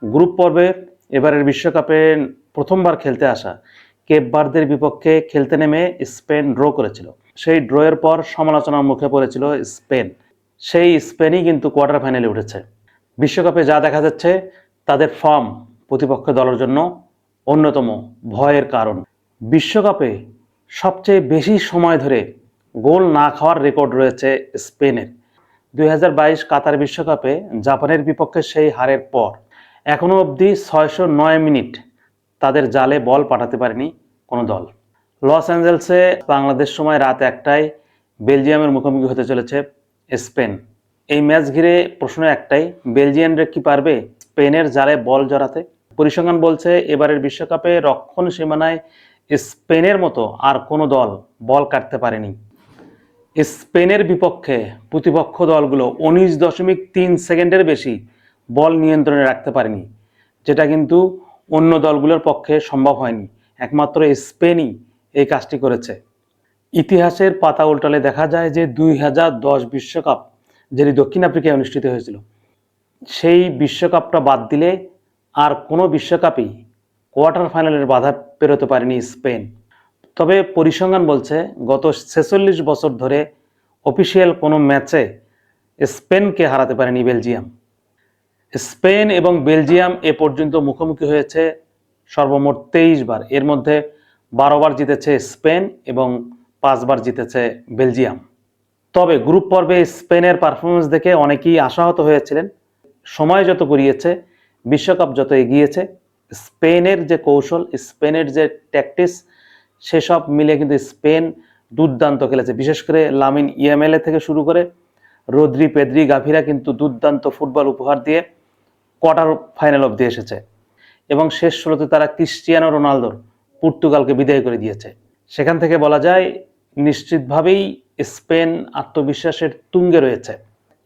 Group পর্বে এবারের বিশ্বকাপে প্রথমবার খেলতে আসা কেপ ভার্দের বিপক্ষে খেলতে নেমে স্পেন ড্র করেছিল। সেই ড্রয়ের পর সমালোচনার মুখে পড়েছিল স্পেন। সেই স্পেনই কিন্তু কোয়ার্টার ফাইনালে উঠেছে। বিশ্বকাপে যা দেখা যাচ্ছে তাদের ফর্ম প্রতিপক্ষ দলের জন্য অন্যতম ভয়ের কারণ। বিশ্বকাপে সবচেয়ে বেশি সময় ধরে গোল না খাওয়ার রেকর্ড রয়েছে স্পেনের। 2022 কাতার বিশ্বকাপে জাপানের বিপক্ষে সেই হারের পর এখনও অবধি 609 মিনিট তাদের জালে বল পাঠাতে পারেনি কোনো দল। লস অ্যাঞ্জেলসে বাংলাদেশ সময় রাত 1টায় বেলজিয়ামের মুখোমুখি হতে চলেছে স্পেন। এই ম্যাচ ঘিরে প্রশ্ন একটাই, বেলজিয়ানরা কি পারবে স্পেনের জালে বল জড়াতে? পরিসংখ্যান বলছে এবারের বিশ্বকাপে রক্ষণ সীমানায় স্পেনের মতো আর কোনো দল বল কাটতে পারেনি। স্পেনের বিপক্ষে প্রতিপক্ষ দলগুলো 19.3 সেকেন্ডের বেশি বল নিয়ন্ত্রণে রাখতে পারেনি, যেটা কিন্তু অন্য দলগুলোর পক্ষে সম্ভব হয়নি। একমাত্র স্পেনই এই কাজটি করেছে। ইতিহাসের পাতা উল্টালে দেখা যায় যে 2010 বিশ্বকাপ যেটি দক্ষিণ আফ্রিকায় অনুষ্ঠিত হয়েছিল, সেই বিশ্বকাপটা বাদ দিলে আর কোনো বিশ্বকাপেই কোয়ার্টার ফাইনালের বাধা পেরোতে পারেনি স্পেন। তবে পরিসংখ্যান বলছে গত 46 বছর ধরে অফিসিয়াল কোনো ম্যাচে স্পেনকে হারাতে পারেনি বেলজিয়াম। স্পেন এবং বেলজিয়াম এ পর্যন্ত মুখোমুখি হয়েছে সর্বমোট 23 বার। এর মধ্যে 12 বার জিতেছে স্পেন এবং 5 বার জিতেছে বেলজিয়াম। তবে গ্রুপ পর্বে স্পেনের পারফরমেন্স দেখে অনেকেই আশাহত হয়েছিলেন। সময় যত গড়িয়েছে, বিশ্বকাপ যত এগিয়েছে, স্পেনের যে কৌশল, স্পেনের যে ট্যাকটিক্স, সেসব মিলে কিন্তু স্পেন দুর্দান্ত খেলেছে। বিশেষ করে লামিন ইয়ামাল থেকে শুরু করে রদ্রি, পেদ্রি, গাভিরা কিন্তু দুর্দান্ত ফুটবল উপহার দিয়ে কোয়ার্টার ফাইনাল অবধি এসেছে এবং শেষ 16তে তারা ক্রিস্টিয়ানো রোনালদোর পর্তুগালকে বিদায় করে দিয়েছে। সেখান থেকে বলা যায় নিশ্চিতভাবেই স্পেন আত্মবিশ্বাসের তুঙ্গে রয়েছে।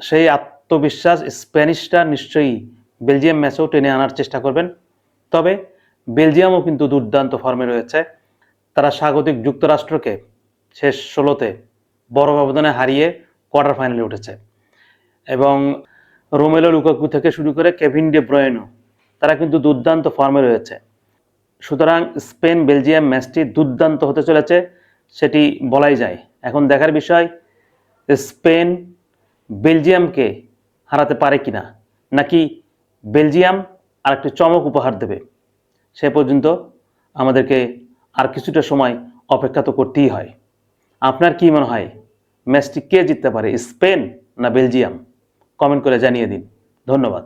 সেই আত্মবিশ্বাস স্প্যানিশরা নিশ্চয়ই বেলজিয়াম ম্যাচেও টেনে আনার চেষ্টা করবেন। তবে বেলজিয়ামও কিন্তু দুর্দান্ত ফর্মে রয়েছে। তারা স্বাগতিক যুক্তরাষ্ট্রকে শেষ 16তে বড় ব্যবধানে হারিয়ে কোয়ার্টার ফাইনালে উঠেছে এবং রোমেলো লুকাকু থেকে শুরু করে কেভিন ডে ব্রুইনে তারা কিন্তু দুর্দান্ত ফর্মে রয়েছে। সুতরাং স্পেন বেলজিয়াম ম্যাচটি দুর্দান্ত হতে চলেছে, সেটি বলাই যায়। এখন দেখার বিষয় স্পেন বেলজিয়ামকে হারাতে পারে কিনা, নাকি বেলজিয়াম আর একটি চমক উপহার দেবে। সে পর্যন্ত আমাদেরকে আর কিছুটা সময় অপেক্ষা তো করতেই হয়। আপনার কি মনে হয় ম্যাচটি কে জিততে পারে, স্পেন না বেলজিয়াম? কমেন্ট করে জানিয়ে দিন। ধন্যবাদ।